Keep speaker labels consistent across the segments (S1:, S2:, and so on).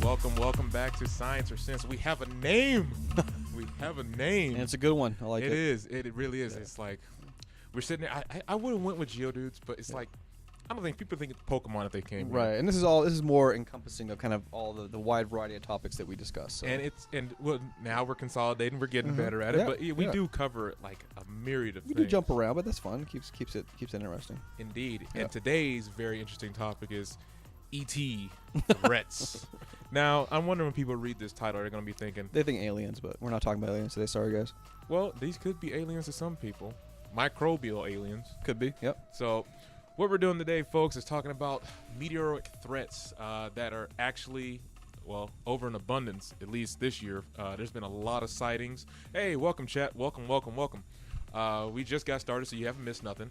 S1: Welcome back to Science or Sense. We have a name. We have a name.
S2: And it's a good one. I like it.
S1: It is. It really is. Yeah. It's like we're sitting there. I would have went with Geodudes, but it's like I don't think people think it's Pokemon if they came.
S2: Right,
S1: here.
S2: and this is more encompassing of kind of all the wide variety of topics that we discuss. So.
S1: And now we're consolidating. We're getting better at it, but we do cover like a myriad of things.
S2: We do jump around, but that's fun. Keeps it interesting.
S1: Indeed.
S2: Yeah.
S1: And today's very interesting topic is E.T. threats. Now, I'm wondering when people read this title, they're going to be thinking...
S2: They think aliens, but we're not talking about aliens today. Sorry, guys.
S1: Well, these could be aliens to some people. Microbial aliens.
S2: Could be, yep.
S1: So, what we're doing today, folks, is talking about meteoric threats that are actually, well, over in abundance, at least this year. There's been a lot of sightings. Hey, welcome, chat. Welcome. We just got started, so you haven't missed nothing.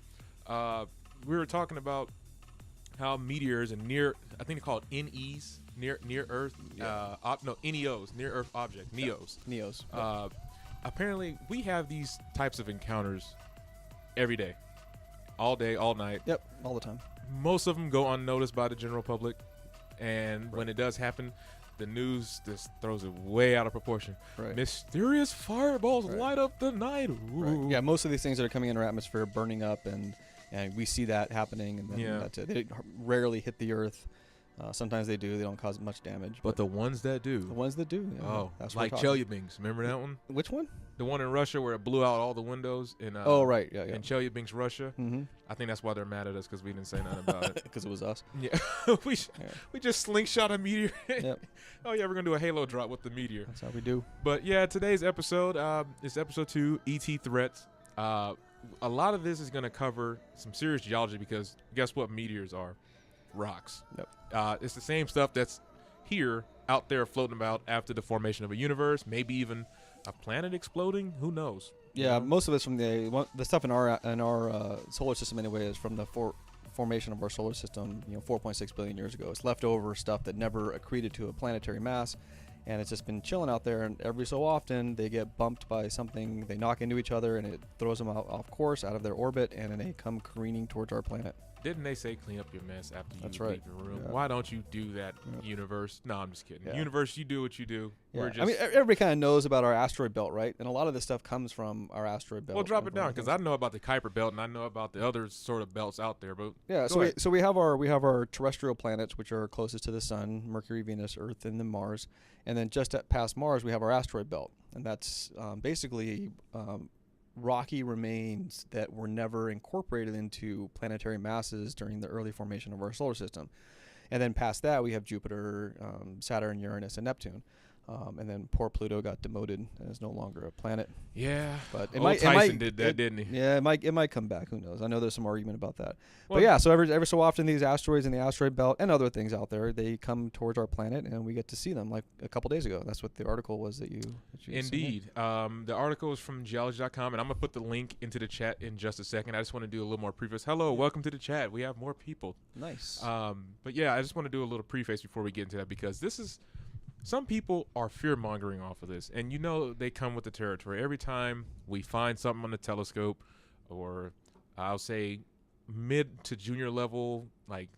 S1: We were talking about how meteors and I think they call it NEs, near Earth, NEOs, near Earth object, NEOs.
S2: NEOs.
S1: Apparently, we have these types of encounters every day, all day, all night.
S2: Yep, all the time.
S1: Most of them go unnoticed by the general public, and when it does happen, the news just throws it way out of proportion.
S2: Right.
S1: Mysterious fireballs light up the night.
S2: Right. Yeah, most of these things that are coming into our atmosphere are burning up, and we see that happening, and then that's it. They rarely hit the Earth. Sometimes they do. They don't cause much damage.
S1: But the ones that do.
S2: The ones that do. Yeah,
S1: that's like Chelyabinsk. Remember that one?
S2: Which one?
S1: The one in Russia where it blew out all the windows in
S2: right. Yeah.
S1: In Chelyabinsk, Russia.
S2: Mm-hmm.
S1: I think that's why they're mad at us, because we didn't say nothing about it.
S2: Because it was us.
S1: Yeah. we just slingshot a meteor.
S2: Yep.
S1: Oh, yeah, we're going to do a halo drop with the meteor.
S2: That's how we do.
S1: But, yeah, today's episode is episode 2, E.T. Threats. A lot of this is going to cover some serious geology, because guess what meteors are? Rocks.
S2: Yep.
S1: It's the same stuff that's here, out there, floating about after the formation of a universe, maybe even a planet exploding. Who knows?
S2: Yeah, most of it's from the stuff in our solar system anyway is from the formation of our solar system. 4.6 billion years ago. It's leftover stuff that never accreted to a planetary mass, and it's just been chilling out there. And every so often they get bumped by something. They knock into each other, and it throws them off course, out of their orbit, and then they come careening towards our planet.
S1: Didn't they say clean up your mess after you leave your room?
S2: Yeah.
S1: Why don't you do that, universe? No, I'm just kidding.
S2: Yeah.
S1: Universe, you do what you do.
S2: Yeah. I mean, everybody kind of knows about our asteroid belt, right? And a lot of this stuff comes from our asteroid belt.
S1: Well, drop it down, because I know about the Kuiper belt, and I know about the other sort of belts out there. But
S2: yeah, so we have our terrestrial planets, which are closest to the sun: Mercury, Venus, Earth, and then Mars. And then just past Mars, we have our asteroid belt, and that's basically rocky remains that were never incorporated into planetary masses during the early formation of our solar system. And then past that, we have Jupiter, Saturn, Uranus, and Neptune. And then poor Pluto got demoted and is no longer a planet.
S1: Yeah,
S2: but
S1: Tyson did that, didn't he?
S2: Yeah, it might come back. Who knows? I know there's some argument about that. Well, but yeah, so every so often these asteroids in the asteroid belt and other things out there, they come towards our planet, and we get to see them. Like a couple days ago, that's what the article was that you
S1: Indeed. The article is from geology.com, and I'm gonna put the link into the chat in just a second. I just want to do a little more preface. Hello, welcome to the chat. We have more people.
S2: Nice.
S1: But yeah, I just want to do a little preface before we get into that, because this is. Some people are fear-mongering off of this, and they come with the territory. Every time we find something on the telescope, or I'll say mid to junior level, like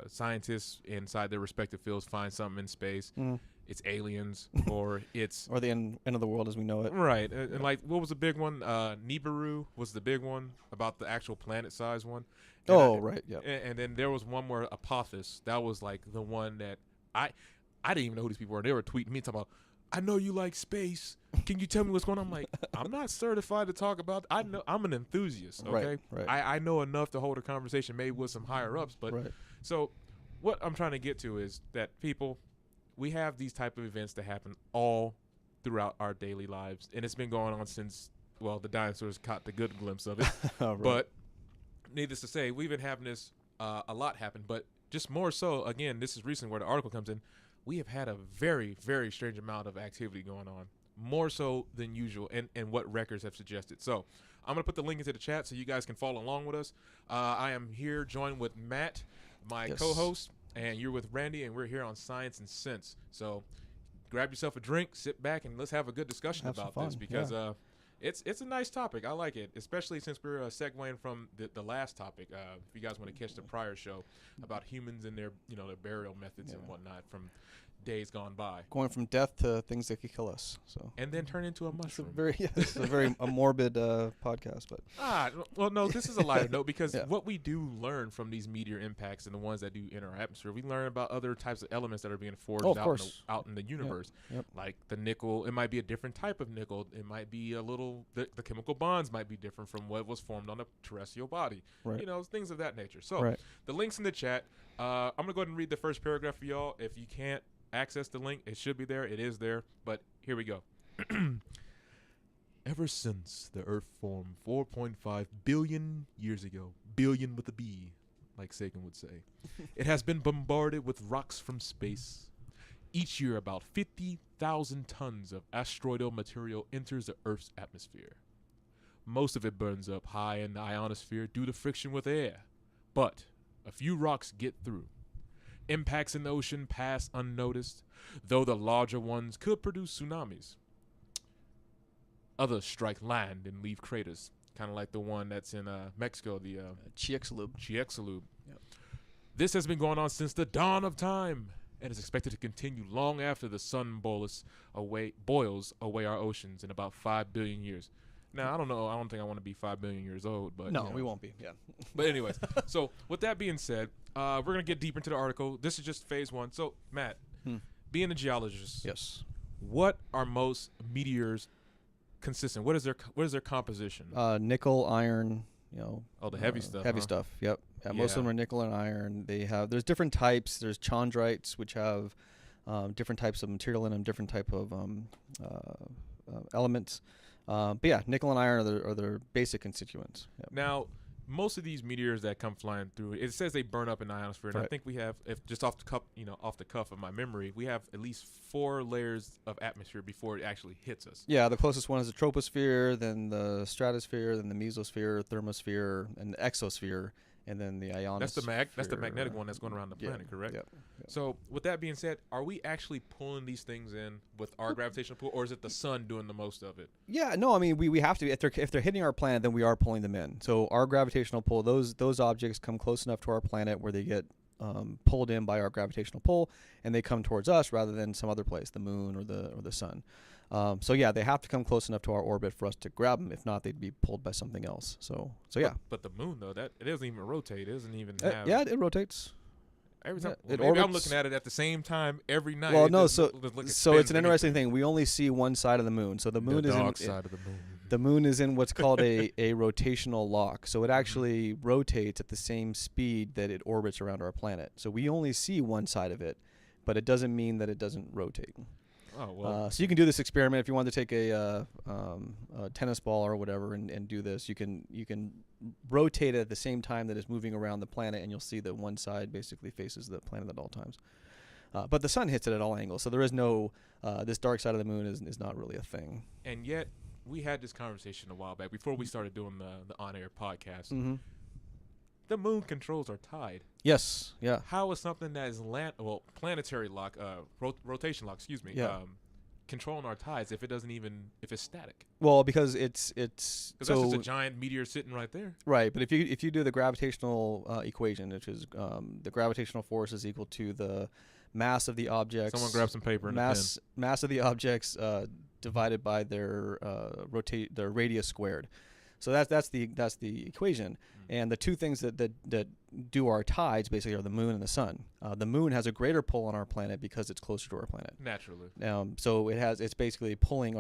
S1: scientists inside their respective fields find something in space, it's aliens, or it's...
S2: or the end of the world as we know it.
S1: Right, and like, what was the big one? Nibiru was the big one, about the actual planet-size one. And
S2: right, yeah.
S1: And then there was one more, Apophis. That was like the one that I didn't even know who these people were. They were tweeting me talking about, I know you like space. Can you tell me what's going on? I'm like, I'm not certified to talk about. I know I'm an enthusiast. Okay,
S2: right.
S1: I know enough to hold a conversation, maybe with some higher ups. But so, what I'm trying to get to is that we have these type of events that happen all throughout our daily lives, and it's been going on since the dinosaurs caught the good glimpse of it. But needless to say, we've been having this a lot happen, but just more so. Again, this is recent where the article comes in. We have had a very, very strange amount of activity going on, more so than usual, and what records have suggested. So I'm going to put the link into the chat so you guys can follow along with us. I am here joined with Matt, my co-host, and you're with Randy, and we're here on Science and Sense. So grab yourself a drink, sit back, and let's have a good discussion about this, because It's a nice topic. I like it, especially since we're segueing from the last topic. If you guys want to catch the prior show about humans and their their burial methods and whatnot from days gone by,
S2: going from death to things that could kill us. So
S1: and then turn into a mushroom.
S2: It's a very morbid podcast, but
S1: well, no, this is a lighter note because what we do learn from these meteor impacts and the ones that do enter our atmosphere, we learn about other types of elements that are being forged out in the universe, like the nickel. It might be a different type of nickel. It might be a little the chemical bonds might be different from what was formed on a terrestrial body.
S2: Right.
S1: Things of that nature. So the links in the chat. I'm gonna go ahead and read the first paragraph for y'all. If you can't access the link, it should be there. It is there, but here we go. Ever since the Earth formed 4.5 billion years ago, billion with a B, like Sagan would say, it has been bombarded with rocks from space. Each year, about 50,000 tons of asteroidal material enters the Earth's atmosphere. Most of it burns up high in the ionosphere due to friction with air, but a few rocks get through. Impacts in the ocean pass unnoticed, though the larger ones could produce tsunamis. Others strike land and leave craters, kind of like the one that's in Mexico, the Chicxulub. Yep. This has been going on since the dawn of time and is expected to continue long after the sun boils away our oceans in about 5 billion years. Now, I don't know. I don't think I want to be 5 billion years old, but
S2: no, we won't be. Yeah.
S1: But anyways, so with that being said, we're gonna get deep into the article. This is just phase one. So Matt, being a geologist,
S2: yes,
S1: what are most meteors consistent? What is their composition?
S2: Nickel, iron.
S1: The heavy stuff.
S2: Heavy stuff. Yep. Yeah, most of them are nickel and iron. There's different types. There's chondrites, which have different types of material in them, different type of elements. But yeah, nickel and iron are their basic constituents. Yep.
S1: Now, most of these meteors that come flying through, it says they burn up in the ionosphere, and I think we have, if just off the cuff of my memory, we have at least 4 layers of atmosphere before it actually hits us.
S2: Yeah, the closest one is the troposphere, then the stratosphere, then the mesosphere, thermosphere, and the exosphere, and then the ionosphere.
S1: That's the magnetic one that's going around the planet, correct?
S2: Yep.
S1: So with that being said, are we actually pulling these things in with our gravitational pull, or is it the sun doing the most of it?
S2: Yeah, no, I mean we have to. If they're hitting our planet, then we are pulling them in. So our gravitational pull, those objects come close enough to our planet where they get pulled in by our gravitational pull, and they come towards us rather than some other place, the moon or the sun. So yeah, they have to come close enough to our orbit for us to grab them. If not, they'd be pulled by something else. So yeah.
S1: But the moon though, that it doesn't even rotate. It doesn't even have.
S2: Yeah, it rotates.
S1: Every time. Well, maybe I'm looking at it at the same time every night.
S2: Well, no, so it's an interesting thing. We only see one side of the moon. So the moon is
S1: dark side of the moon.
S2: The moon is in what's called a rotational lock. So it actually rotates at the same speed that it orbits around our planet. So we only see one side of it, but it doesn't mean that it doesn't rotate.
S1: Oh, well.
S2: So you can do this experiment if you want to take a tennis ball or whatever and do this. You can rotate it at the same time that it's moving around the planet, and you'll see that one side basically faces the planet at all times. But the sun hits it at all angles, so there is no this dark side of the moon is not really a thing.
S1: And yet, we had this conversation a while back before we started doing the on-air podcast.
S2: Mm-hmm.
S1: The moon controls our tide.
S2: Yes. Yeah.
S1: How is something that is planetary lock, rotation lock, excuse me, controlling our tides if it's static?
S2: Well, because it's
S1: that's just a giant meteor sitting right there.
S2: Right, but if you do the gravitational equation, which is the gravitational force is equal to the mass of the objects.
S1: Someone grab some paper and a pen.
S2: Mass of the objects divided by their radius squared. So that's the equation. And the two things that do our tides basically are the moon and the sun. The moon has a greater pull on our planet because it's closer to our planet.
S1: Naturally.
S2: So it's basically pulling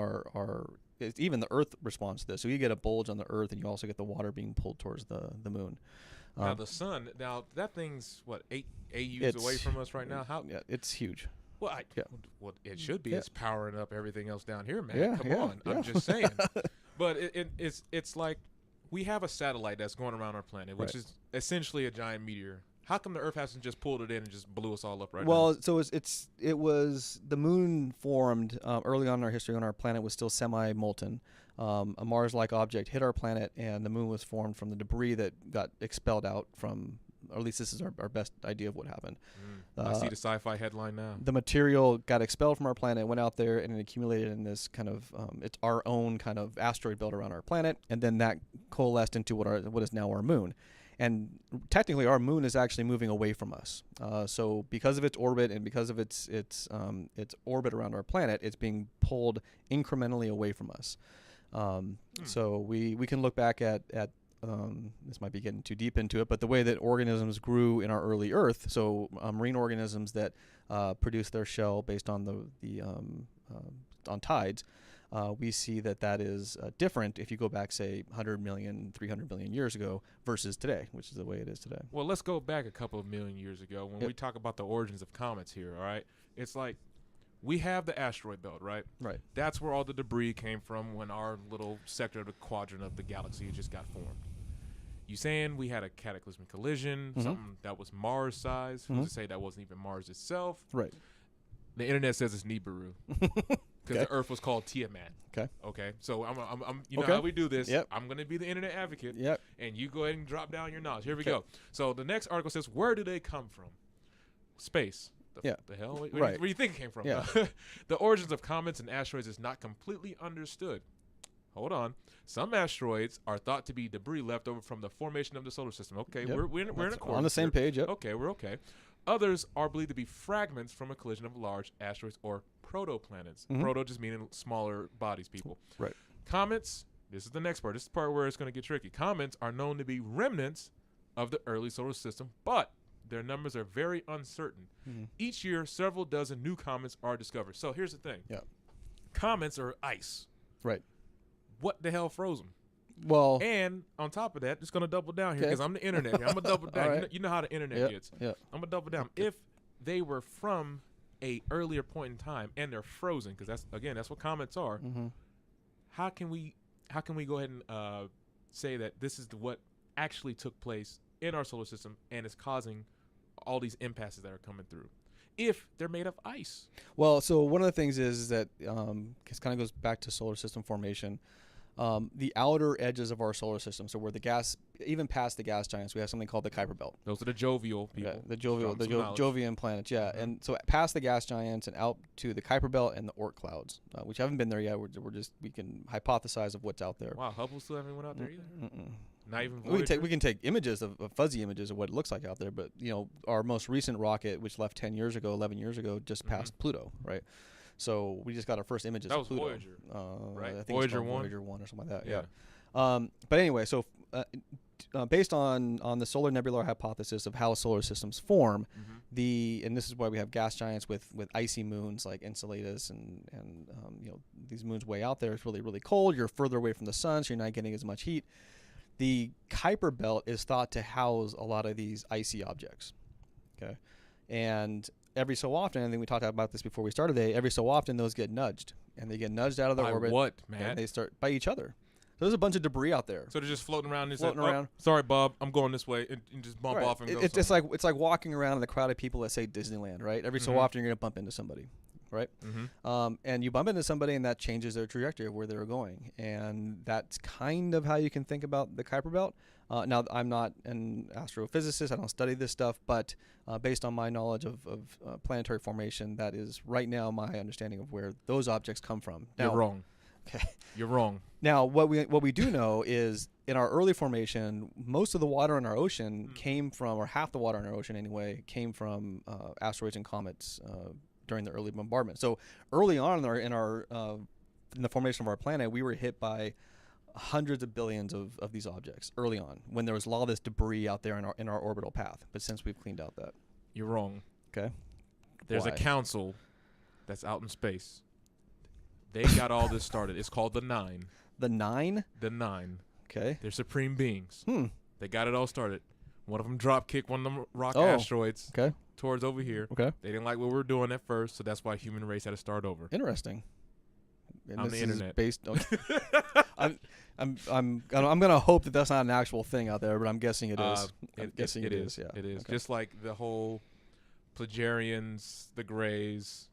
S2: even the Earth responds to this. So you get a bulge on the Earth, and you also get the water being pulled towards the moon.
S1: Now the sun, that thing's 8 AUs away from us right now. How?
S2: Yeah, it's huge.
S1: Well, it should be.
S2: Yeah.
S1: It's powering up everything else down here, man.
S2: Yeah,
S1: Come on. Yeah. I'm just saying. But it's like we have a satellite that's going around our planet, which is essentially a giant meteor. How come the Earth hasn't just pulled it in and just blew us all up right now?
S2: Well, so it was the moon formed early on in our history when our planet was still semi-molten. A Mars-like object hit our planet, and the moon was formed from the debris that got expelled out from or at least this is our best idea of what happened.
S1: I see the sci-fi headline now.
S2: The material got expelled from our planet, went out there, and it accumulated in this kind of it's our own kind of asteroid belt around our planet, and then that coalesced into what is now our moon. And technically, our moon is actually moving away from us. So because of its orbit and because of its orbit around our planet, it's being pulled incrementally away from us. So we can look back at this might be getting too deep into it, but the way that organisms grew in our early Earth. So marine organisms that produce their shell based on on tides. We see that is different if you go back, say, 100 million, 300 million years ago versus today, which is the way it is today.
S1: Well, let's go back a couple of million years ago when we talk about the origins of comets here, all right? It's like we have the asteroid belt, right?
S2: Right.
S1: That's where all the debris came from when our little sector of the quadrant of the galaxy just got formed. You saying we had a cataclysmic collision, something that was Mars size, who's to say that wasn't even Mars itself?
S2: Right.
S1: The internet says it's Nibiru. Because the Earth was called Tiamat. Okay. So I'm you know how we do this.
S2: Yep.
S1: I'm going to be the internet advocate.
S2: Yep.
S1: And you go ahead and drop down your knowledge. Here we go. So the next article says, where do they come from? Space. The hell? Where do you think it came from?
S2: Yeah.
S1: The origins of comets and asteroids is not completely understood. Hold on. Some asteroids are thought to be debris left over from the formation of the solar system. Okay, we're in accord.
S2: On the same page. Yep.
S1: Okay, we're okay. Others are believed to be fragments from a collision of large asteroids or protoplanets. Proto just meaning smaller bodies, people.
S2: Right.
S1: Comets, this is the next part. This is the part where it's going to get tricky. Comets are known to be remnants of the early solar system, but their numbers are very uncertain. Each year, several dozen new comets are discovered. So here's the thing.
S2: Yeah.
S1: Comets are ice.
S2: Right.
S1: What the hell froze them?
S2: Well,
S1: and on top of that, just going to double down here because I'm the internet here. I'm going to double down.
S2: Right.
S1: You know how the internet gets.
S2: Yeah.
S1: I'm going to double down. If they were from a earlier point in time and they're frozen, because that's what comets are, how can we go ahead and say that this is what actually took place in our solar system and is causing all these impasses that are coming through if they're made of ice?
S2: Well, so one of the things is that this kind of goes back to solar system formation. The outer edges of our solar system, so where the gas, even past the gas giants, we have something called the Kuiper Belt.
S1: Those are the jovial people.
S2: Yeah, the Jovian planets, yeah. And so past the gas giants and out to the Kuiper Belt and the Oort clouds, which haven't been there yet. We can hypothesize of what's out there.
S1: Wow, Hubble still haven't went out there either. Not even
S2: Voyager? We can take images of fuzzy images of what it looks like out there, but our most recent rocket, which left 11 years ago, just passed Pluto, right? So we just got our first images of Pluto.
S1: Voyager, right?
S2: I think
S1: Voyager 1?
S2: Voyager 1 or something like that, yeah. But anyway, so based on the solar nebular hypothesis of how solar systems form, and this is why we have gas giants with icy moons like Enceladus and these moons way out there. It's really, really cold. You're further away from the sun, so you're not getting as much heat. The Kuiper Belt is thought to house a lot of these icy objects, okay? And every so often, I think we talked about this before we started today, every so often those get nudged. And they get nudged out of their orbit.
S1: What, man?
S2: And they start by each other. So there's a bunch of debris out there.
S1: So they're just floating around. And
S2: floating around.
S1: Sorry, Bob, I'm going this way, and just bump off and go.
S2: It's like walking around in the crowd of people at, say, Disneyland, right? Every so often you're going to bump into somebody, right? And you bump into somebody, and that changes their trajectory of where they're going. And that's kind of how you can think about the Kuiper Belt. Now, I'm not an astrophysicist. I don't study this stuff. But based on my knowledge of planetary formation, that is right now my understanding of where those objects come from. Now,
S1: you're wrong.
S2: Okay.
S1: You're wrong.
S2: Now, what we do know is in our early formation, most of the water in our ocean came from, or half the water in our ocean anyway, came from asteroids and comets during the early bombardment. So early on in the formation of our planet, we were hit by hundreds of billions of these objects early on when there was all this debris out there in our orbital path. But since we've cleaned out that,
S1: you're wrong.
S2: Okay.
S1: There's a council that's out in space. They got all this started. It's called the Nine.
S2: The Nine?
S1: The Nine.
S2: Okay.
S1: They're supreme beings. They got it all started. One of them drop kicked one of them rock asteroids towards over here.
S2: Okay.
S1: They didn't like what we were doing at first, so that's why human race had to start over.
S2: Interesting. And
S1: on the internet.
S2: Based on I'm gonna hope that that's not an actual thing out there, but I'm guessing it is.
S1: It is. Yeah. It is. Okay. Just like the whole Plagarians, the Greys,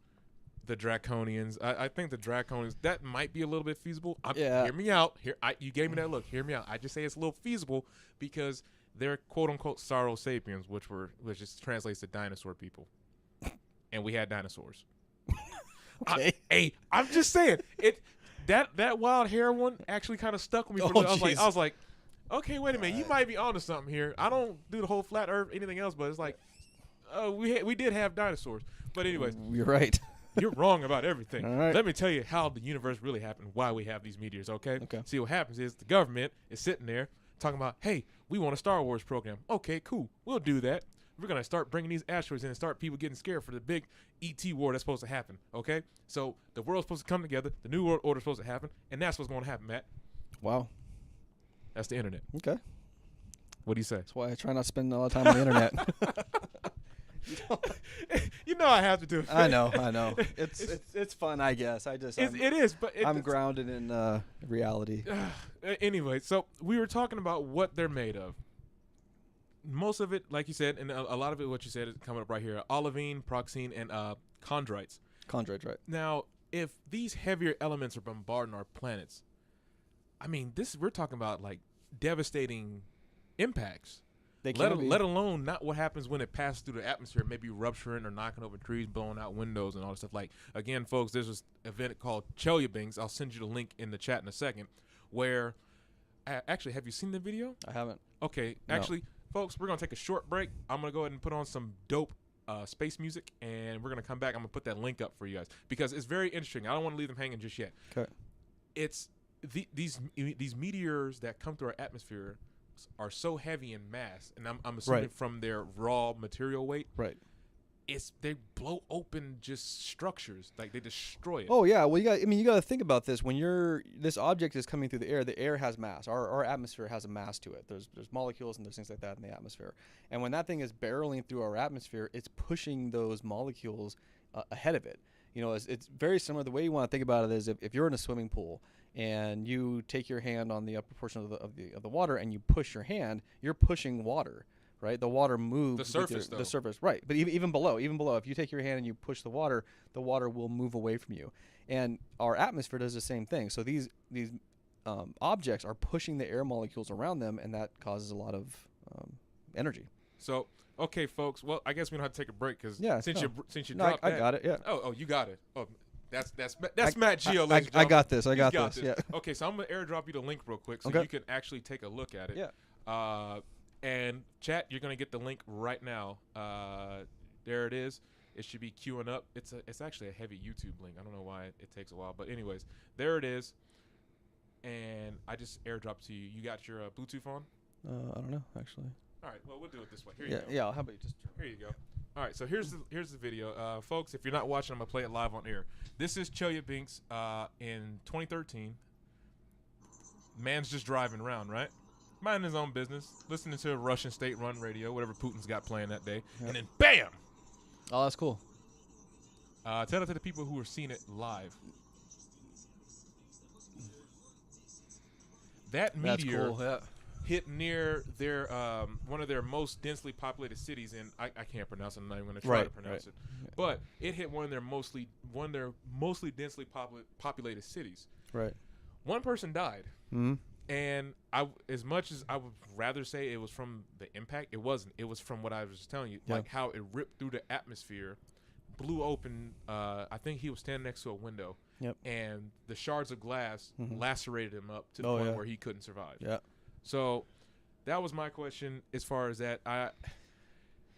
S1: the Draconians. I think the Draconians, that might be a little bit feasible. Hear me out. You gave me that look. Hear me out. I just say it's a little feasible because they're quote unquote Sauro sapiens, which just translates to dinosaur people, and we had dinosaurs.
S2: Okay.
S1: I'm just saying that wild hair one actually kind of stuck with me. I was like, okay, wait a minute, you might be onto something here. I don't do the whole flat Earth, anything else, but it's like, we did have dinosaurs. But anyways,
S2: you're right.
S1: You're wrong about everything.
S2: All right.
S1: Let me tell you how the universe really happened, why we have these meteors, okay?
S2: Okay.
S1: See, what happens is the government is sitting there talking about, hey, we want a Star Wars program. Okay, cool. We'll do that. We're going to start bringing these asteroids in and start people getting scared for the big ET war that's supposed to happen, okay? So the world's supposed to come together. The New World Order's supposed to happen, and that's what's going to happen, Matt.
S2: Wow.
S1: That's the internet.
S2: Okay.
S1: What do you say?
S2: That's why I try not to spend a lot of time on the internet.
S1: You know I have to do it.
S2: I know. It's fun, I guess. It is, but I'm grounded in reality.
S1: Anyway, so we were talking about what they're made of. Most of it, like you said, and a lot of it, what you said is coming up right here: olivine, proxine, and chondrites.
S2: Chondrites, right?
S1: Now, if these heavier elements are bombarding our planets, I mean, we're talking about like devastating impacts. Let alone not what happens when it passes through the atmosphere, maybe rupturing or knocking over trees, blowing out windows and all that stuff. Like, again, folks, there's this event called Chelyabinsk. I'll send you the link in the chat in a second, where actually, have you seen the video?
S2: I haven't.
S1: Okay.
S2: No.
S1: Actually, folks, we're going to take a short break. I'm going to go ahead and put on some dope space music, and we're going to come back. I'm going to put that link up for you guys because it's very interesting. I don't want to leave them hanging just yet.
S2: Okay.
S1: It's these meteors that come through our atmosphere are so heavy in mass, and I'm assuming from their raw material weight.
S2: Right.
S1: They blow open just structures, like they destroy it.
S2: Oh yeah, well you got to think about this. When this object is coming through the air has mass. Our atmosphere has a mass to it. There's molecules and there's things like that in the atmosphere. And when that thing is barreling through our atmosphere, it's pushing those molecules ahead of it. You know, it's very similar. The way you want to think about it is if you're in a swimming pool and you take your hand on the upper portion of the water and you push your hand, you're pushing water, right? The water moves. The surface, right? But even below, if you take your hand and you push the water will move away from you. And our atmosphere does the same thing. So these objects are pushing the air molecules around them, and that causes a lot of energy.
S1: So. Okay, folks. Well, I guess we don't have to take a break because since you dropped
S2: I got it. Yeah.
S1: Oh, you got it. Oh, that's Matt Geo.
S2: I got this. I got this. Yeah.
S1: Okay, so I'm gonna airdrop you the link real quick so you can actually take a look at it.
S2: Yeah.
S1: And chat, you're gonna get the link right now. There it is. It should be queuing up. It's actually a heavy YouTube link. I don't know why it takes a while, but anyways, there it is. And I just airdropped to you. You got your Bluetooth on?
S2: I don't know actually.
S1: All right, well, we'll do it this way. Here you go.
S2: Yeah, how about you just...
S1: Here you go. All right, so here's the video. Folks, if you're not watching, I'm going to play it live on air. This is Chelyabinsk in 2013. Man's just driving around, right? Minding his own business, listening to Russian state-run radio, whatever Putin's got playing that day. Yep. And then, bam!
S2: Oh, that's cool.
S1: Tell it to the people who are seeing it live. That meteor...
S2: That's cool, yeah.
S1: Hit near their one of their most densely populated cities in I can't pronounce it. I'm not even going to try to pronounce it, but it hit one of their mostly densely populated cities.
S2: Right.
S1: One person died, and as much as I would rather say it was from the impact, it wasn't. It was from what I was just telling you, like how it ripped through the atmosphere, blew open. I think he was standing next to a window, and the shards of glass lacerated him up to the point where he couldn't survive.
S2: Yeah.
S1: So that was my question as far as that. I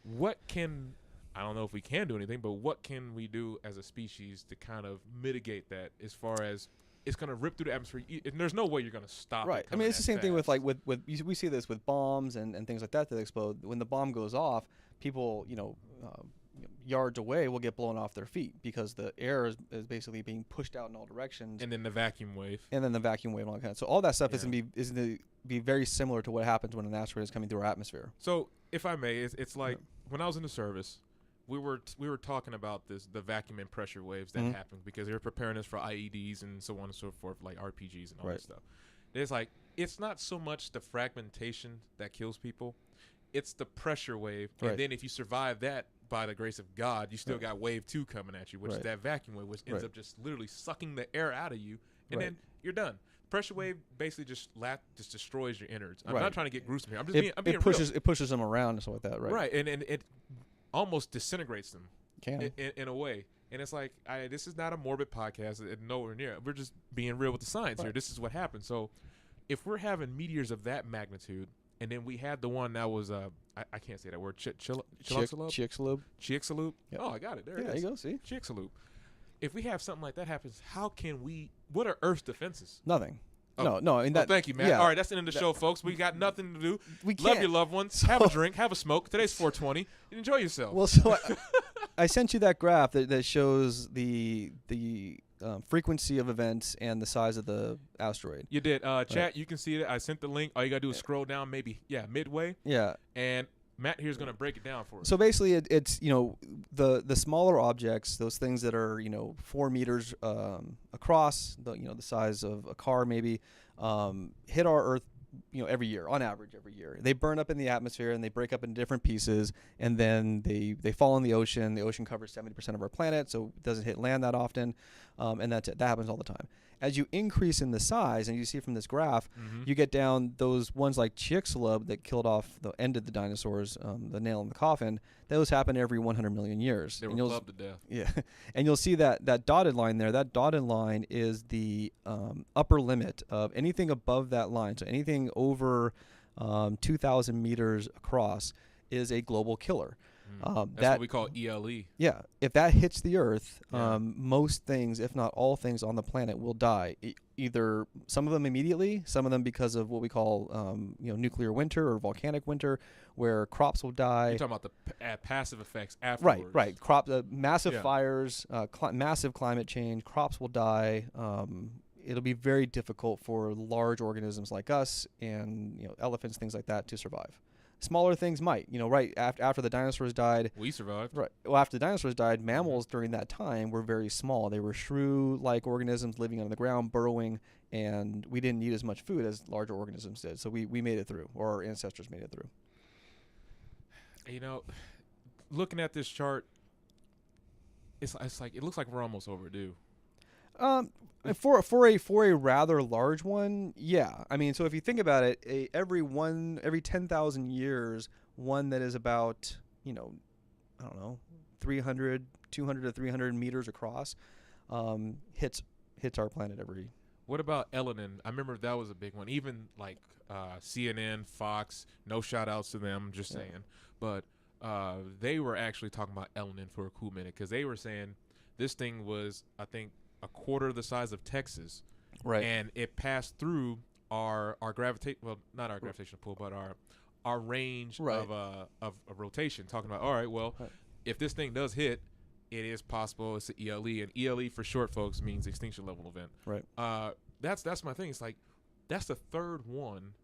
S1: don't know if we can do anything, but what can we do as a species to kind of mitigate that as far as it's going to rip through the atmosphere? And there's no way you're going to stop it.
S2: Right. I mean, it's the same thing with we see this with bombs and things like that explode. When the bomb goes off, people, yards away will get blown off their feet because the air is basically being pushed out in all directions.
S1: And then the vacuum wave.
S2: And all that kind of. So all that stuff is going to be very similar to what happens when an asteroid is coming through our atmosphere.
S1: So if I may, it's like when I was in the service, we were talking about the vacuum and pressure waves that happen because they were preparing us for IEDs and so on and so forth, like RPGs and all that stuff. It's like it's not so much the fragmentation that kills people. It's the pressure wave. And then if you survive that, by the grace of God, you still got wave 2 coming at you, which is that vacuum wave, which ends up just literally sucking the air out of you, and then you're done. pressure wave basically just destroys your innards. I'm
S2: Right.
S1: not trying to get gruesome here. I'm being
S2: it pushes them around and stuff like that, right?
S1: Right, and it almost disintegrates them.
S2: Can.
S1: In a way. And it's like, this is not a morbid podcast. Nowhere near. We're just being real with the science here. This is what happened. So if we're having meteors of that magnitude, and then we had the one that was, I can't say that word,
S2: Chicxulub.
S1: Chicxulub?
S2: Yep.
S1: Oh, I got it. There it is.
S2: There you go, see?
S1: Chicxulub. If we have something like that happens, what are Earth's defenses?
S2: Nothing.
S1: Oh.
S2: No. I mean,
S1: thank you, Matt.
S2: Yeah.
S1: All right, that's the end of the show, folks. We got nothing to do.
S2: We
S1: Love
S2: can't.
S1: your loved ones. Have a drink. Have a smoke. Today's 420. Enjoy yourself.
S2: Well, so I sent you that graph that shows the frequency of events and the size of the asteroid.
S1: You did. Chat, you can see it. I sent the link. All you got to do is scroll down midway.
S2: Yeah.
S1: And Matt here's going to break it down for us.
S2: So basically, it's the smaller objects, those things that are 4 meters across, the size of a car maybe, hit our Earth every year, on average every year. They burn up in the atmosphere and they break up into different pieces, and then they fall in the ocean. The ocean covers 70% of our planet, so it doesn't hit land that often, and that's it. That happens all the time. As you increase in the size, and you see from this graph, you get down those ones like Chicxulub that ended the dinosaurs, the nail in the coffin. Those happen every 100 million years.
S1: They were clubbed to death.
S2: Yeah, and you'll see that dotted line there. That dotted line is the upper limit of anything above that line. So anything over 2,000 meters across is a global killer.
S1: That's what we call ELE.
S2: Yeah, if that hits the Earth, most things, if not all things on the planet, will die. Either some of them immediately, some of them because of what we call nuclear winter or volcanic winter, where crops will die.
S1: You're talking about the passive effects afterwards.
S2: Right. Massive fires, massive climate change. Crops will die. It'll be very difficult for large organisms like us and elephants, things like that, to survive. Smaller things might, right after the dinosaurs died.
S1: We survived.
S2: Right. Well, after the dinosaurs died, mammals during that time were very small. They were shrew-like organisms living on the ground, burrowing, and we didn't need as much food as larger organisms did. So we made it through, or our ancestors made it through.
S1: Looking at this chart, it's like it looks like we're almost overdue.
S2: For a rather large one, yeah. I mean, so if you think about it, every 10,000 years, one that is about 200 to 300 meters across, hits our planet every.
S1: What about Elenin? I remember that was a big one. Even like CNN, Fox, no shout outs to them, just saying. But they were actually talking about Elenin for a cool minute because they were saying this thing was, I think, a quarter the size of Texas,
S2: right?
S1: And it passed through our not our gravitational pull, but our range of rotation. Talking about, all right, well, if this thing does hit, it is possible. It's an ELE, and ELE for short, folks, means extinction level event.
S2: Right.
S1: That's my thing. It's like that's the third one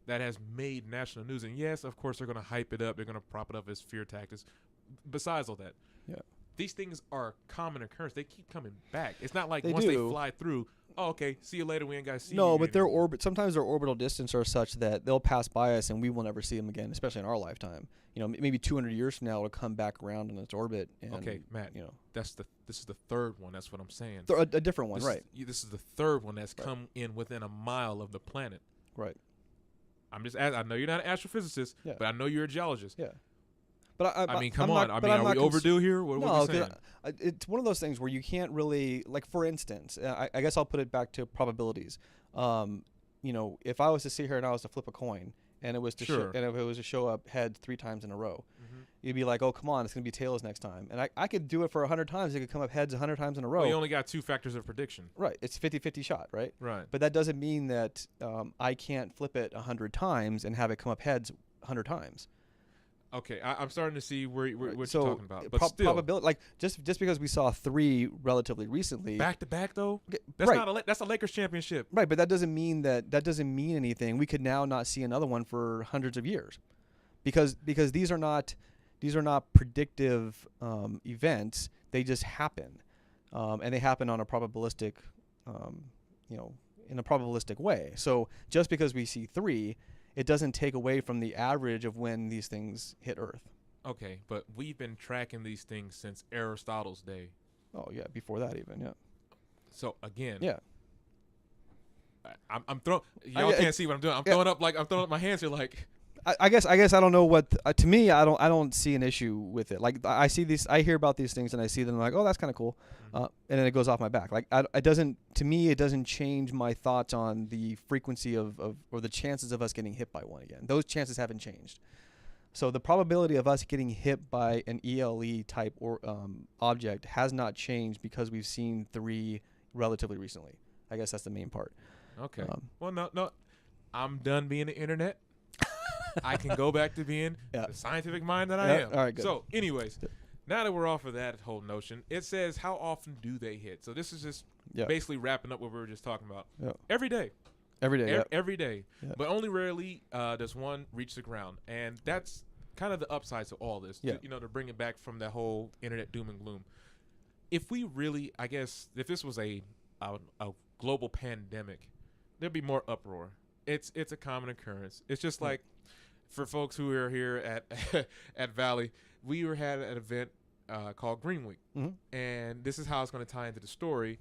S1: that has made national news, and yes, of course, they're going to hype it up. They're going to prop it up as fear tactics. Besides all that, these things are common occurrence. They keep coming back. It's not like once they fly through, oh, okay, see you later. We ain't got to see you.
S2: No, but sometimes their orbital distance are such that they'll pass by us and we will never see them again, especially in our lifetime. Maybe 200 years from now it'll come back around in its orbit. And,
S1: okay, Matt. This is the third one. That's what I'm saying.
S2: A different one, right?
S1: This is the third one that's come in within a mile of the planet.
S2: Right.
S1: I know you're not an astrophysicist, but I know you're a geologist.
S2: Yeah. But
S1: I mean, come on. Are we overdue here? What are we saying?
S2: It's one of those things where you can't really, like, for instance, I guess I'll put it back to probabilities. If I was to sit here and I was to flip a coin and it was to and if it was to show up heads 3 times in a row, you'd be like, oh, come on, it's going to be tails next time. And I could do it for 100 times. It could come up heads 100 times in a row.
S1: Well, you only got 2 factors of prediction.
S2: Right. It's 50-50 shot, right?
S1: Right.
S2: But that doesn't mean that I can't flip it 100 times and have it come up heads 100 times.
S1: Okay, I'm starting to see what you're talking about. But still,
S2: probability, like just because we saw 3 relatively recently,
S1: back to back though, that's a Lakers championship,
S2: right? But that doesn't mean anything. We could now not see another one for hundreds of years, because these are not predictive events. They just happen, and they happen on a probabilistic, in a probabilistic way. So just because we see 3. It doesn't take away from the average of when these things hit Earth.
S1: Okay, but we've been tracking these things since Aristotle's day.
S2: Oh, yeah, before that even, yeah.
S1: So, again.
S2: Yeah.
S1: I'm throwing. Y'all can't see what I'm doing. I'm throwing up my hands here like.
S2: I guess I don't know what to me I don't see an issue with it. Like I see these, I hear about these things and I see them like, oh, that's kind of cool, and then it goes off my back. Like it doesn't change my thoughts on the frequency of or the chances of us getting hit by one again. Those chances haven't changed. So the probability of us getting hit by an ELE type or object has not changed because we've seen 3 relatively recently. I guess that's the main part.
S1: Okay. Well, no, I'm done being the internet. I can go back to being the scientific mind that I am.
S2: All right, good.
S1: So, anyways, now that we're off of that whole notion, it says how often do they hit? So this is just basically wrapping up what we were just talking about. Every day.
S2: Every day.
S1: Every day. But only rarely does one reach the ground. And that's kind of the upsides of all this, to bring it back from that whole internet doom and gloom. If we really, I guess, if this was a global pandemic, there'd be more uproar. It's a common occurrence. It's just like, for folks who are here at Valley, we had an event called Green Week, and this is how it's going to tie into the story.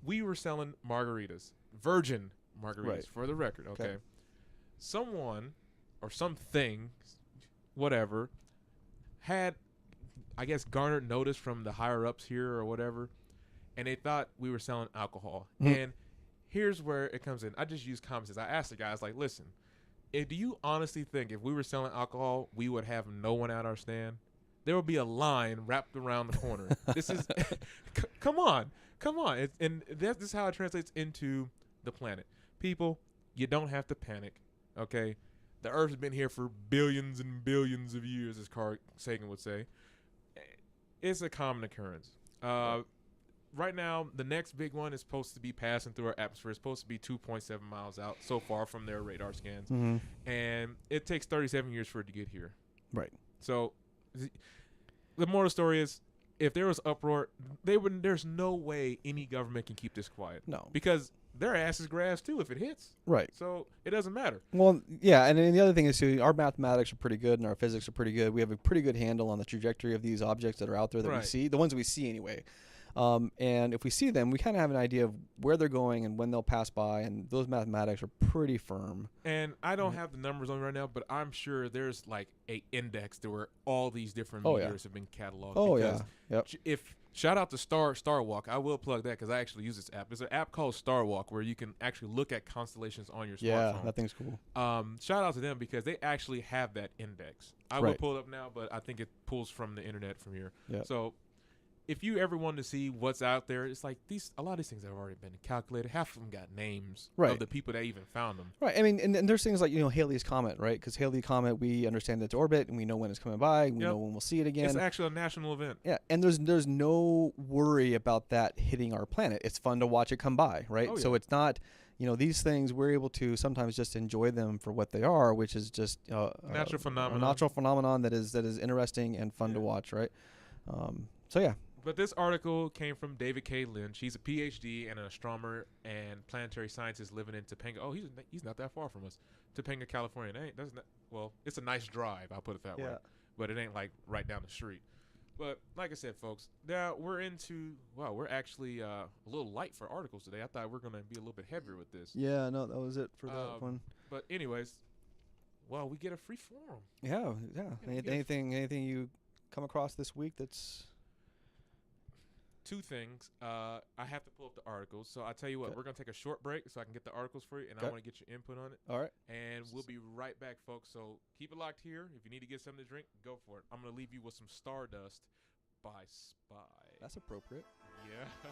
S1: We were selling margaritas, virgin margaritas, for the record. Okay, someone or something, whatever, had, I guess, garnered notice from the higher ups here or whatever, and they thought we were selling alcohol. And here's where it comes in. I just use common sense. I asked the guys, like, listen. Do you honestly think if we were selling alcohol, we would have no one at our stand? There would be a line wrapped around the corner. This is, come on. This is how it translates into the planet. People, you don't have to panic, okay? The Earth has been here for billions and billions of years, as Carl Sagan would say. It's a common occurrence. Right now, the next big one is supposed to be passing through our atmosphere. It's supposed to be 2.7 miles out so far from their radar scans. And it takes 37 years for it to get here.
S2: Right.
S1: So the moral of the story is, if there was uproar, there's no way any government can keep this quiet.
S2: No.
S1: Because their ass is grass, too, if it hits.
S2: Right.
S1: So it doesn't matter.
S2: Well, yeah, and then the other thing is, too, our mathematics are pretty good and our physics are pretty good. We have a pretty good handle on the trajectory of these objects that are out there that we see, the ones we see anyway. And if we see them, we kind of have an idea of where they're going and when they'll pass by, and those mathematics are pretty firm.
S1: And I don't have the numbers on me right now, but I'm sure there's like a index to where all these different meteors have been cataloged.
S2: Oh, yeah. Yep.
S1: Shout out to Star Walk. I will plug that because I actually use this app. It's an app called Star Walk where you can actually look at constellations on your smartphone.
S2: Yeah, that thing's cool.
S1: Shout out to them because they actually have that index. I will pull it up now, but I think it pulls from the internet from here.
S2: Yep.
S1: So if you ever want to see what's out there, it's like a lot of these things have already been calculated. Half of them got names of the people that even found them.
S2: Right. I mean, and there's things like, Halley's Comet, right? Because Halley's Comet, we understand its orbit, and we know when it's coming by, and we know when we'll see it again.
S1: It's actually a national event.
S2: Yeah, and there's no worry about that hitting our planet. It's fun to watch it come by, right? So it's not, these things, we're able to sometimes just enjoy them for what they are, which is just
S1: natural phenomenon.
S2: A natural phenomenon that is interesting and fun to watch, right? So yeah.
S1: But this article came from David K. Lynch. He's a PhD and an astronomer and planetary scientist living in Topanga. Oh, he's not that far from us. Topanga, California. It's a nice drive, I'll put it that way. But it ain't like right down the street. But like I said, folks, now we're actually a little light for articles today. I thought we were going to be a little bit heavier with this.
S2: Yeah, no, that was it for that one.
S1: But anyways, we get a free forum.
S2: Yeah. Anything you come across this week that's...
S1: Two things. I have to pull up the articles. So I'll tell you what, we're going to take a short break so I can get the articles for you, and I want to get your input on it.
S2: All right.
S1: And we'll be right back, folks. So keep it locked here. If you need to get something to drink, go for it. I'm going to leave you with some Stardust by Spy.
S2: That's appropriate.
S1: Yeah.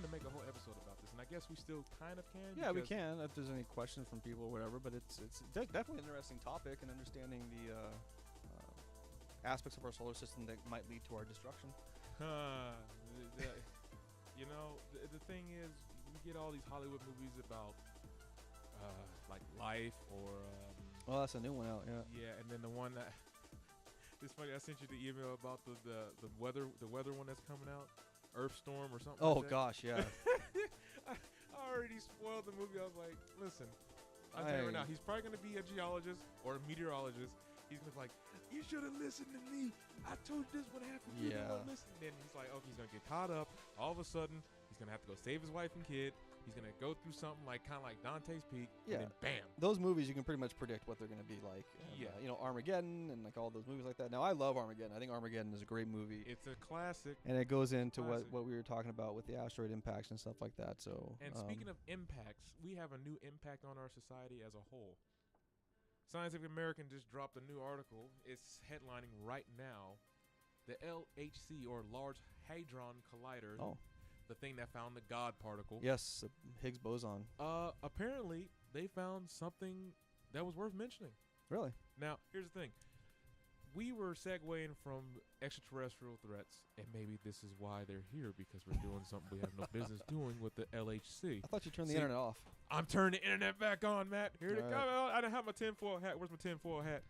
S1: to make a whole episode about this, and I guess we still kind of can.
S2: Yeah, we can if there's any questions from people or whatever. But it's definitely an interesting topic, and understanding the aspects of our solar system that might lead to our destruction.
S1: You know, the thing is, you get all these Hollywood movies about like Life or.
S2: Well, that's a new one out. Yeah.
S1: Yeah, and then the one that. It's funny. I sent you the email about the weather one that's coming out, Earthstorm or something.
S2: Oh
S1: like that.
S2: gosh, yeah.
S1: I already spoiled the movie. I was like, listen, I'll tell you right now, he's probably gonna be a geologist or a meteorologist. He's gonna be like, you should have listened to me. I told you this would happen. You didn't listen. Then he's like, okay, he's gonna get caught up. All of a sudden, he's gonna have to go save his wife and kid. He's gonna go through something like kind of like Dante's Peak.
S2: Yeah.
S1: And then bam.
S2: Those movies you can pretty much predict what they're gonna be like. And,
S1: yeah.
S2: You know, Armageddon and like all those movies like that. Now I love Armageddon. I think Armageddon is a great movie.
S1: It's a classic.
S2: And it goes into what we were talking about with the asteroid impacts and stuff like that. So.
S1: And speaking of impacts, we have a new impact on our society as a whole. Scientific American just dropped a new article. It's headlining right now. The LHC, or Large Hadron Collider.
S2: Oh.
S1: The thing that found the God particle.
S2: Yes, the Higgs boson.
S1: Apparently, they found something that was worth mentioning.
S2: Really?
S1: Now, here's the thing. We were segueing from extraterrestrial threats, and maybe this is why they're here, because we're doing something we have no business doing with the LHC.
S2: I thought you turned the internet off.
S1: I'm turning the internet back on, Matt. Here it
S2: All
S1: comes. I don't have my tinfoil hat. Where's my tinfoil hat?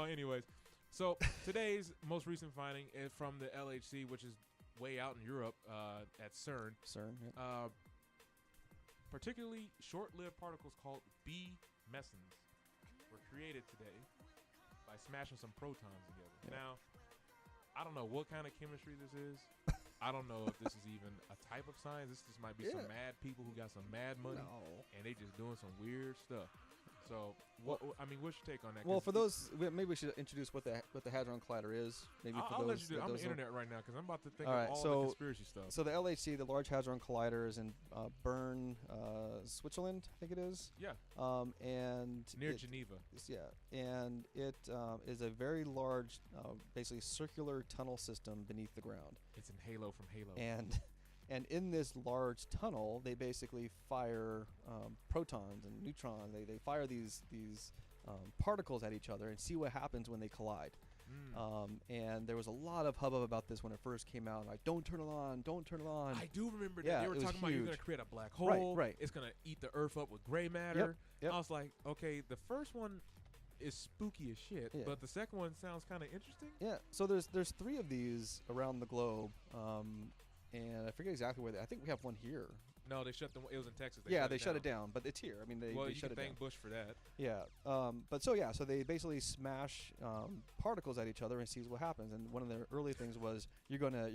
S1: Anyways. So, today's most recent finding is from the LHC, which is way out in Europe at CERN.
S2: CERN, yeah.
S1: Particularly short-lived particles called B mesons were created today by smashing some protons together.
S2: Yeah.
S1: Now, I don't know what kind of chemistry this is. I don't know if this is even a type of science. This just might be some mad people who got some mad money, and they just doing some weird stuff. So, what's your take on that?
S2: Well, for those, maybe we should introduce what the Hadron Collider is. Maybe
S1: I'll let you do it. I'm on the internet right now because I'm about to think
S2: of
S1: all the conspiracy stuff.
S2: So the LHC, the Large Hadron Collider, is in Bern, Switzerland, I think it is.
S1: Yeah.
S2: And
S1: near Geneva.
S2: Yeah, and it is a very large, basically circular tunnel system beneath the ground.
S1: It's in Halo from Halo.
S2: And in this large tunnel, they basically fire protons and neutrons. They fire these particles at each other and see what happens when they collide. And there was a lot of hubbub about this when it first came out. Like, don't turn it on, don't turn it on.
S1: I do remember that. They were talking about you're going to create a black hole.
S2: Right.
S1: It's going to eat the Earth up with gray matter.
S2: Yep.
S1: I was like, okay, the first one is spooky as shit, but the second one sounds kind of interesting.
S2: Yeah. So there's 3 of these around the globe. And I forget exactly where I think we have one here.
S1: No, they shut it was in Texas.
S2: They shut it down, but it's here. I mean, they
S1: you
S2: shut
S1: can
S2: it
S1: thank
S2: down.
S1: Bush for that.
S2: Yeah. So they basically smash particles at each other and sees what happens. And one of the early things was you're gonna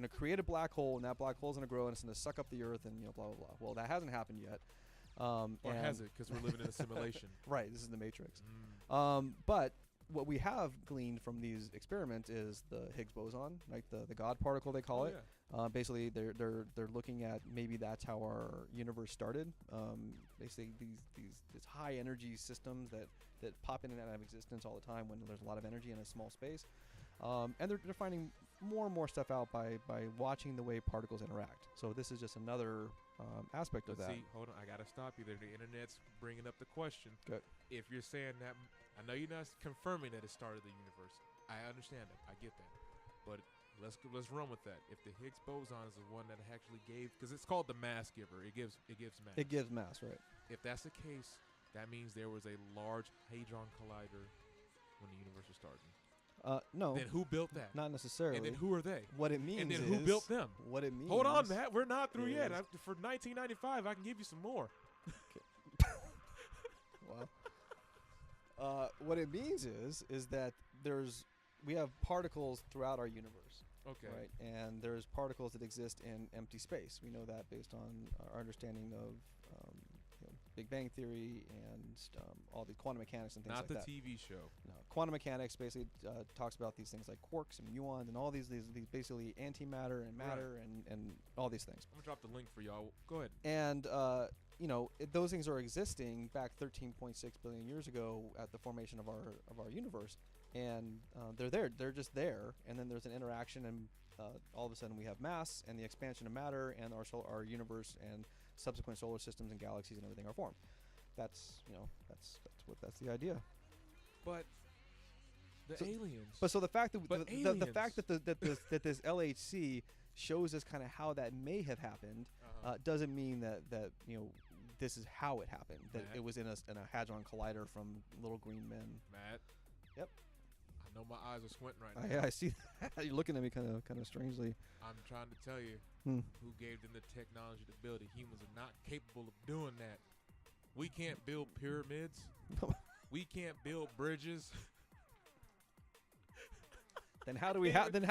S2: create a black hole, and that black hole's gonna grow and it's gonna suck up the Earth and blah blah blah. Well, that hasn't happened yet.
S1: Or has it? Because we're living in a simulation.
S2: Right. This is the Matrix. But what we have gleaned from these experiments is the Higgs boson, like the God particle they call it.
S1: Yeah.
S2: Basically, they're looking at maybe that's how our universe started. Basically, these high energy systems that pop in and out of existence all the time when there's a lot of energy in a small space. And they're finding more and more stuff out by watching the way particles interact. So this is just another aspect of that.
S1: See, hold on, I gotta stop you there. The internet's bringing up the question.
S2: Good.
S1: If you're saying that, I know you're not confirming that it started the universe. I understand that. I get that. But let's run with that. If the Higgs boson is the one that actually gave, because it's called the mass giver. It gives mass.
S2: It gives mass, right?
S1: If that's the case, that means there was a large hadron collider when the universe was starting.
S2: No.
S1: Then who built that?
S2: Not necessarily.
S1: And then who are they?
S2: What it means
S1: and then
S2: is,
S1: who built them?
S2: What it means.
S1: Hold on, Matt. We're not through yet. For 1995, I can give you some more.
S2: Well, what it means is that we have particles throughout our universe.
S1: Okay.
S2: Right. And there's particles that exist in empty space. We know that based on our understanding of Big Bang Theory and all the quantum mechanics and things like that.
S1: Not the TV show.
S2: No. Quantum mechanics basically talks about these things like quarks and muons and all these basically antimatter and matter and all these things.
S1: I'm going to drop the link for y'all. Go ahead.
S2: And, those things are existing back 13.6 billion years ago at the formation of our universe. and they're there. They're just there, and then there's an interaction, and all of a sudden we have mass and the expansion of matter, and our universe and subsequent solar systems and galaxies and everything are formed. That's that's the idea.
S1: But aliens.
S2: But so the fact that
S1: the
S2: fact that that this LHC shows us kind of how that may have happened doesn't mean that this is how it happened. That
S1: Matt.
S2: It was in a hadron collider from little green men.
S1: Matt.
S2: Yep.
S1: I know my eyes are squinting right now.
S2: I see that. You're looking at me kind of strangely.
S1: I'm trying to tell you
S2: Hmm.
S1: who gave them the technology to build it. Humans are not capable of doing that. We can't build pyramids. We can't build bridges.
S2: Then how do we have them?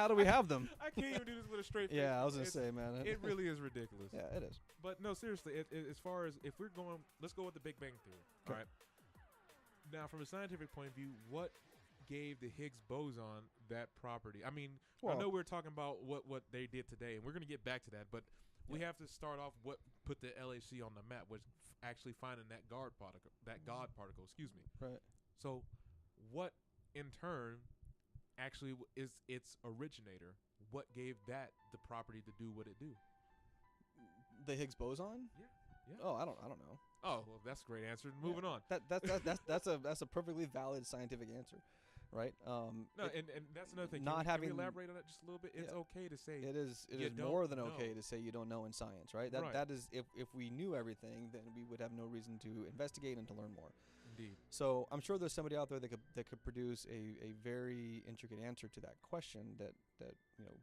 S1: I can't even do this with a straight face.
S2: Yeah, I was gonna say, man.
S1: It really is ridiculous.
S2: Yeah, it is.
S1: But no, seriously, as far as if we're going, let's go with the Big Bang Theory.
S2: Okay.
S1: All right. Now, from a scientific point of view, what gave the Higgs boson that property? I mean, I know we're talking about what they did today, and we're going to get back to that, but we have to start off what put the LHC on the map was actually finding that God particle. Excuse me.
S2: Right.
S1: So, what in turn actually is its originator? What gave that the property to do what it do?
S2: The Higgs boson?
S1: Yeah. Yeah.
S2: Oh, I don't know.
S1: Oh, well, that's a great answer. Moving on.
S2: That's a perfectly valid scientific answer, right?
S1: No, and that's another thing.
S2: Not
S1: can we elaborate on that just a little bit? It's okay to say
S2: it is more than okay to say you don't know in science, right? That is if we knew everything, then we would have no reason to investigate and to learn more.
S1: Indeed.
S2: So I'm sure there's somebody out there that could produce a very intricate answer to that question that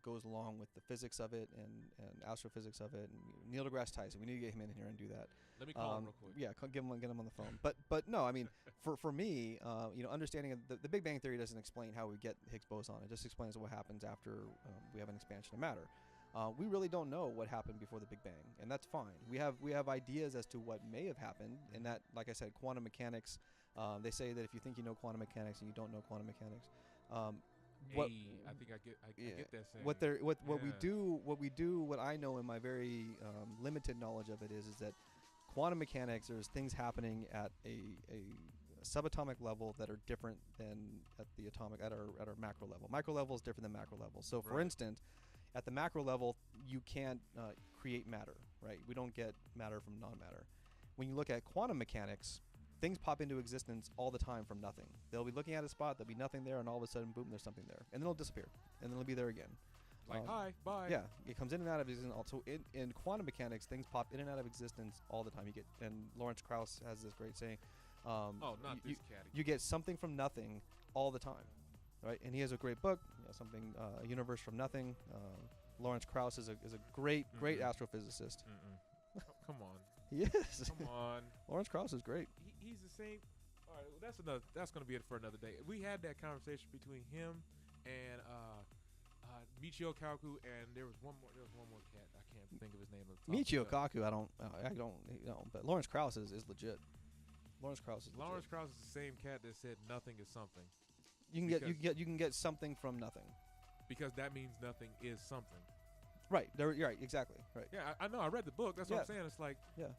S2: goes along with the physics of it and astrophysics of it. And Neil deGrasse Tyson, we need to get him in here and do that.
S1: Let me call him real quick.
S2: Yeah, get him on the phone. But no, I mean, for me, understanding of the Big Bang Theory doesn't explain how we get Higgs boson. It just explains what happens after we have an expansion of matter. We really don't know what happened before the Big Bang, and that's fine. We have ideas as to what may have happened, and that, like I said, quantum mechanics. They say that if you think you know quantum mechanics and you don't know quantum mechanics,
S1: I think I get that saying.
S2: What I know in my very limited knowledge of it is that quantum mechanics, there's things happening at a subatomic level that are different than at our macro level. Micro level is different than macro level. So, for instance, at the macro level, you can't create matter, right? We don't get matter from non-matter. When you look at quantum mechanics, things pop into existence all the time from nothing. They'll be looking at a spot, there'll be nothing there, and all of a sudden, boom, there's something there. And then it'll disappear, and then it'll be there again.
S1: Like, hi, bye.
S2: Yeah, it comes in and out of existence. Also, in quantum mechanics, things pop in and out of existence all the time. And Lawrence Krauss has this great saying.
S1: This cat.
S2: You get something from nothing all the time, right? And he has a great book, A Universe from Nothing. Lawrence Krauss is a great astrophysicist.
S1: Oh, come on.
S2: He is.
S1: Come on.
S2: Lawrence Krauss is great.
S1: He's the same. All right, well, that's going to be it for another day. We had that conversation between him and Michio Kaku, and there was one more cat. I can't think of his name.
S2: Michio Kaku, I don't. But Lawrence Krauss is legit. Lawrence Krauss is
S1: the same cat that said nothing is something.
S2: You can get something from nothing.
S1: Because that means nothing is something.
S2: Right. You're right. Exactly. Right.
S1: Yeah, I know. I read the book. That's what I'm saying. It's like,
S2: yeah,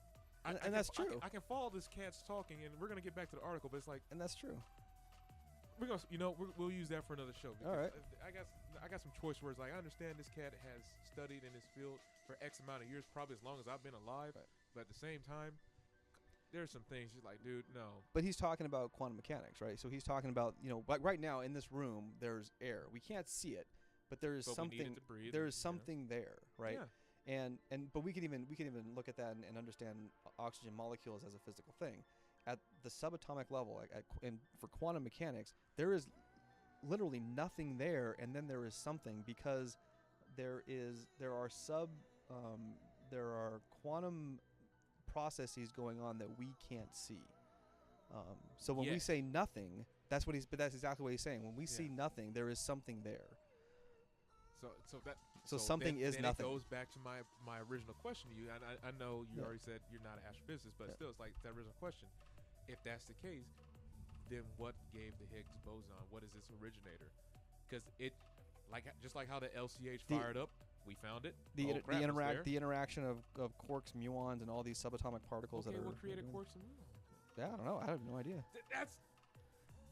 S1: and
S2: that's true.
S1: I can follow this cat's talking, and we're gonna get back to the article, but it's like,
S2: and that's true.
S1: We're gonna, we'll use that for another show.
S2: All right.
S1: I got some choice words. Like, I understand this cat has studied in this field for X amount of years, probably as long as I've been alive.
S2: Right.
S1: But at the same time, there's some things she's like, dude, no.
S2: But he's talking about quantum mechanics, right? So he's talking about, like right now in this room, there's air. We can't see it, but there is something. There is something there, right? Yeah. But we can even look at that and understand oxygen molecules as a physical thing. At the subatomic level, and for quantum mechanics, there is literally nothing there, and then there is something, because there are quantum processes going on that we can't see. So when we say nothing, that's exactly what he's saying. When we see nothing, there is something there. So something is nothing.
S1: It goes back to my original question to you. And I know you already said you're not an astrophysicist, but still, it's like that original question. If that's the case, then what gave the Higgs boson? What is its originator? Because just like how the LCH fired up, we found it.
S2: The interaction of quarks, muons, and all these subatomic particles
S1: what created quarks and muons?
S2: Yeah, I don't know. I have no idea.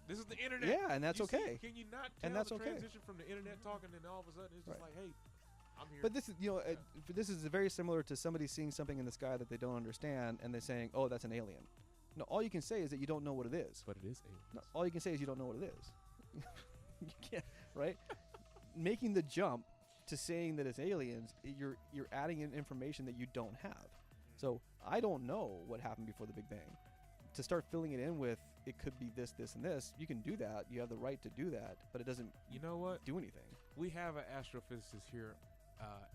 S1: This is the internet.
S2: Yeah, and that's okay.
S1: Can you not tell
S2: and that's
S1: the
S2: okay.
S1: transition from the internet talking and all of a sudden it's just like, hey, I'm here.
S2: But this is, this is very similar to somebody seeing something in the sky that they don't understand, and they're saying, "Oh, that's an alien." No, all you can say is that you don't know what it is.
S1: But it is aliens.
S2: No, all you can say is you don't know what it is. You can't, right? Making the jump to saying that it's aliens, you're adding in information that you don't have. So I don't know what happened before the Big Bang. To start filling it in with it could be this, this, and this, you can do that. You have the right to do that, but it doesn't.
S1: You know what?
S2: Do anything.
S1: We have an astrophysicist here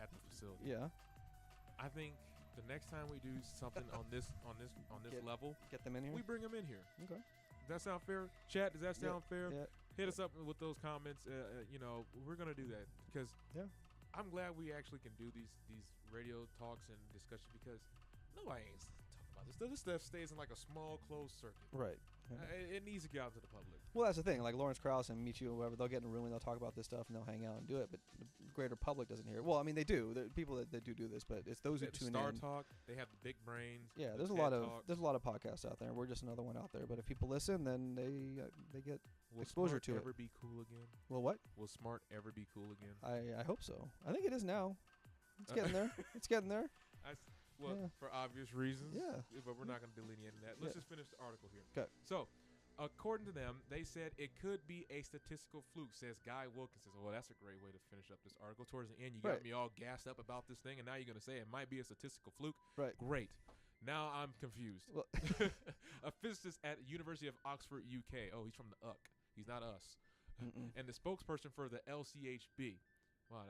S1: at the facility.
S2: Yeah.
S1: I think the next time we do something on this level,
S2: get them in here.
S1: We bring them in here.
S2: Okay.
S1: Does that sound fair? Chat, does that sound fair?
S2: Yeah.
S1: Hit us up with those comments. We're gonna do that because I'm glad we actually can do these radio talks and discussions because nobody ain't talking about this. This stuff stays in like a small closed circuit.
S2: Right.
S1: It needs to get out to the public.
S2: Well, that's the thing. Like Lawrence Krauss and Michio, whoever, they'll get in a room and they'll talk about this stuff and they'll hang out and do it. But the greater public doesn't hear it. Well, I mean, they do. There are people that do this, but it's those who tune
S1: Star
S2: in.
S1: Talk. They have the big brains.
S2: Yeah, there's a lot of podcasts out there. We're just another one out there. But if people listen, then they get exposure to it. Will
S1: Smart ever be cool again?
S2: Well, what?
S1: Will Smart ever be cool again?
S2: I hope so. I think it is now. It's getting there. It's getting there.
S1: For obvious reasons.
S2: Yeah.
S1: But we're not going to delineate that. Let's just finish the article here.
S2: Okay.
S1: So, according to them, they said it could be a statistical fluke, says Guy Wilkinson. Well, that's a great way to finish up this article. Towards the end, you got me all gassed up about this thing, and now you're going to say it might be a statistical fluke.
S2: Right.
S1: Great. Now I'm confused.
S2: Well
S1: a physicist at the University of Oxford, UK. Oh, he's from the UC. He's not us. And the spokesperson for the LCHB. Wow,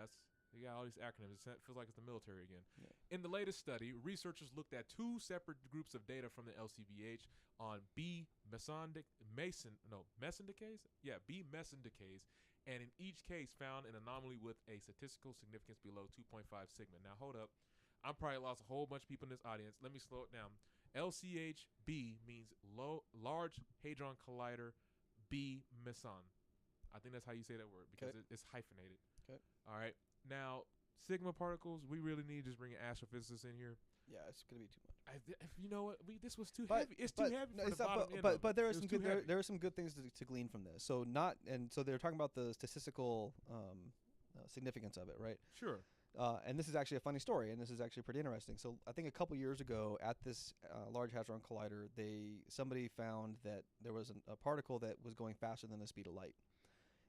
S1: you got all these acronyms. It feels like it's the military again. Yeah. In the latest study, researchers looked at two separate groups of data from the LCBH on B mesendicase? Yeah, B mesendicase, and in each case found an anomaly with a statistical significance below 2.5 sigma. Now, hold up. I'm probably lost a whole bunch of people in this audience. Let me slow it down. LCHB means Large Hadron Collider B meson. I think that's how you say that word because it's hyphenated.
S2: Okay.
S1: All right. Now, sigma particles, we really need to just bring an astrophysicist in here.
S2: Yeah, it's gonna be too much.
S1: You know what? This was too heavy. It's too heavy for the bottom end.
S2: But there are some good there are some good things to glean from this. So they're talking about the statistical significance of it, right?
S1: Sure.
S2: And this is actually a funny story, and this is actually pretty interesting. So I think a couple years ago at this Large Hadron Collider, somebody found that there was a particle that was going faster than the speed of light,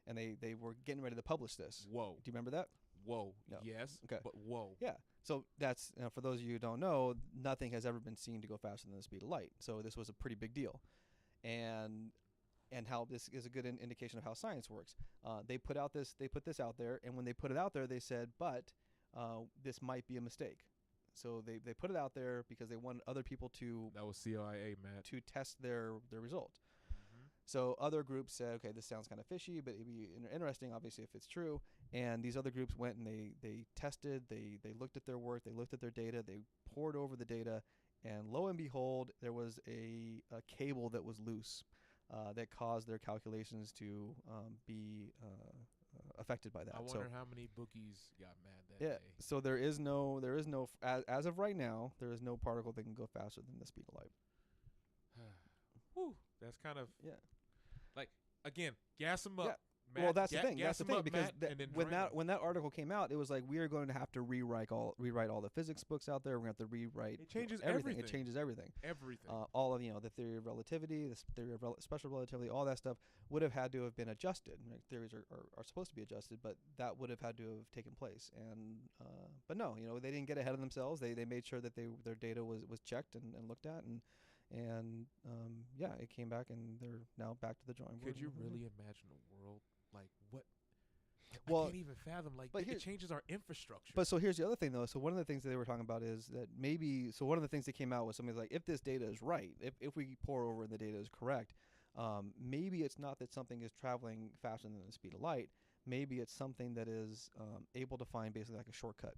S2: and they were getting ready to publish this.
S1: Whoa!
S2: Do you remember that?
S1: Whoa.
S2: No.
S1: Yes.
S2: Okay.
S1: But whoa.
S2: Yeah. So that's for those of you who don't know, nothing has ever been seen to go faster than the speed of light. So this was a pretty big deal, and how this is a good indication of how science works. They put this out there, and when they put it out there, they said, but this might be a mistake. So they put it out there because they wanted other people to
S1: that was CIA, Matt,
S2: to test their result. So other groups said, okay, this sounds kind of fishy, but it'd be interesting, obviously, if it's true. And these other groups went and they tested, they looked at their work, they looked at their data, they pored over the data, and lo and behold, there was a cable that was loose that caused their calculations to be affected by that.
S1: I wonder how many bookies got mad that day.
S2: So there is no as of right now, there is no particle that can go faster than the speed of light.
S1: Whew, that's kind of like, again, gas them up.
S2: Yeah.
S1: Matt,
S2: well, that's the thing. That's the thing, because when that article came out, it was like we are going to have to rewrite all the physics books out there. We're going to have to rewrite.
S1: It changes
S2: everything. It changes everything.
S1: Everything.
S2: All of the theory of relativity, the theory of special relativity, all that stuff would have had to have been adjusted. Right? Theories are supposed to be adjusted, but that would have had to have taken place. And but no, they didn't get ahead of themselves. They made sure that their data was checked and looked at and it came back, and they're now back to the drawing board.
S1: Could you really imagine a world like what?
S2: Well,
S1: I can't even fathom. Like, it changes our infrastructure.
S2: But so here's the other thing, though. So one of the things that they were talking about is that maybe. So one of the things that came out was something like, if this data is right, if we pour over and the data is correct, maybe it's not that something is traveling faster than the speed of light. Maybe it's something that is able to find basically like a shortcut.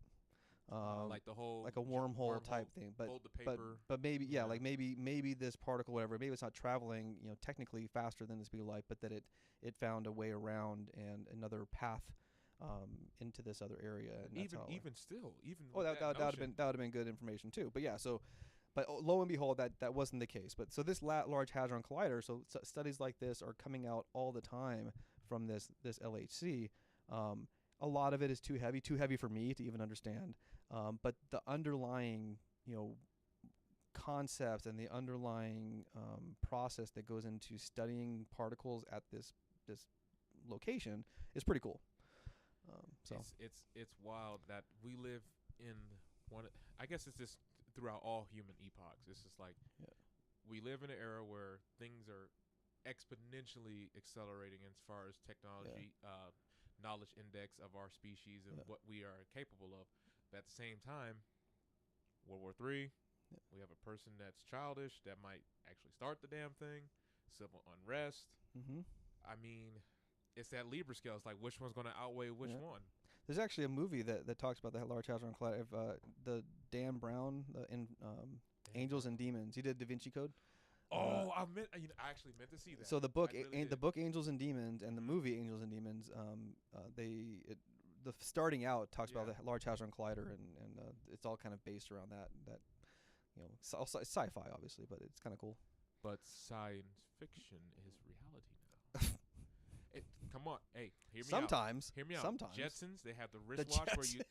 S1: Like the whole,
S2: like a wormhole type thing, but
S1: hold the paper.
S2: But maybe like maybe this particle, whatever, maybe it's not traveling technically faster than the speed of light, but that it found a way around and another path into this other area. And
S1: even still
S2: that would have been good information too. But yeah, so But lo and behold, that wasn't the case. But so this Large Hadron Collider, so studies like this are coming out all the time from this LHC. A lot of it is too heavy for me to even understand. But the underlying, concepts and the underlying process that goes into studying particles at this location is pretty cool. So
S1: it's wild that we live in one. I guess it's just throughout all human epochs. It's just like we live in an era where things are exponentially accelerating as far as technology, knowledge index of our species and what we are capable of. But at the same time, World War III, we have a person that's childish that might actually start the damn thing, civil unrest.
S2: Mm-hmm.
S1: I mean, it's that Libra scale. It's like which one's going to outweigh which one.
S2: There's actually a movie that talks about the Large Hadron Collider. The Dan Brown in Angels and Demons. He did Da Vinci Code.
S1: I actually meant to see that.
S2: So the book, the book Angels and Demons, and the movie Angels and Demons, the starting out talks about the Large Hadron Collider, and it's all kind of based around that. It's sci-fi obviously, but it's kind of cool.
S1: But science fiction is reality now. Come on, hey, hear me
S2: Sometimes.
S1: out. Hear me out.
S2: Sometimes.
S1: Jetsons, they have the wristwatch where you.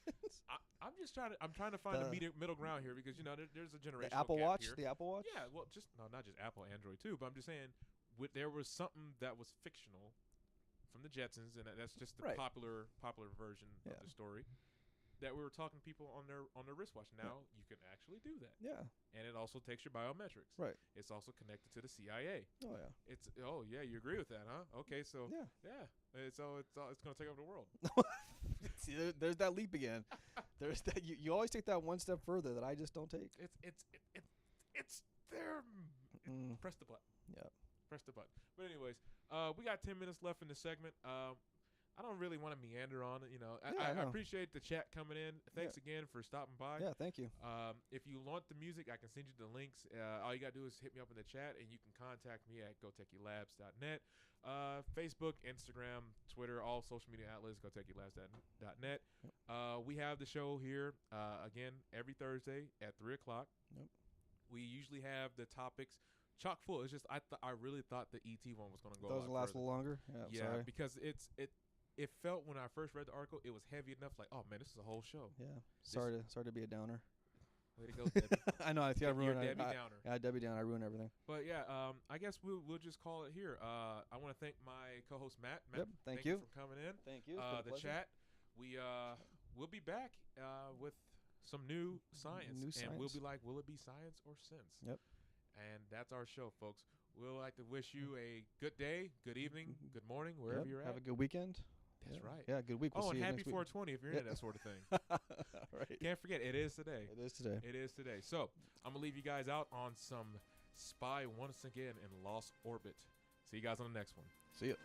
S1: I'm trying to find the middle ground here because there's a generational
S2: the Apple
S1: gap
S2: Watch.
S1: here.
S2: The Apple Watch.
S1: Yeah, well, not just Apple, Android too. But I'm just saying, there was something that was fictional from the Jetsons, and that's just the popular version of the story. That we were talking to people on their wristwatch. Now you can actually do that.
S2: Yeah. And
S1: it also takes your biometrics.
S2: Right.
S1: It's also connected to the CIA.
S2: Oh yeah.
S1: You agree with that, huh? Okay, so yeah. It's going to take over the world.
S2: See, there's that leap again. There's that you always take that one step further that I just don't take.
S1: It's there. Press the button.
S2: Yeah.
S1: Press the button. But anyways, we got 10 minutes left in the segment. I don't really want to meander on it, I appreciate the chat coming in. Thanks again for stopping by.
S2: Yeah, thank you.
S1: If you want the music, I can send you the links. All you got to do is hit me up in the chat, and you can contact me at gotechyLabs.net. Facebook, Instagram, Twitter, all social media outlets, gotechyLabs.net. We have the show here, again, every Thursday at 3 o'clock.
S2: Yep.
S1: We usually have the topics chock full. It's just I really thought the ET one was going to go
S2: Those last a little longer? Yeah, sorry.
S1: Because it felt when I first read the article, it was heavy enough. Like, oh man, this is a whole show.
S2: Yeah. Sorry to be a downer.
S1: Way to go, Debbie.
S2: I know. I think I ruined it.
S1: Debbie Downer.
S2: Yeah, Debbie Downer. I ruined everything.
S1: But yeah, I guess we'll just call it here. I want to thank my co-host Matt.
S2: Yep. Thank you
S1: for coming in.
S2: Thank you.
S1: The chat. We'll be back with some new science. And we'll be like, will it be science or sense?
S2: Yep.
S1: And that's our show, folks. We'd like to wish you a good day, good evening, good morning, wherever you're at.
S2: Have a good weekend.
S1: That's right.
S2: Yeah, good week.
S1: We'll see and happy 420 if you're into that sort of thing.
S2: Right.
S1: Can't forget, it is today.
S2: It is today.
S1: It is today. So I'm going to leave you guys out on some Spy once again in Lost Orbit. See you guys on the next one.
S2: See ya.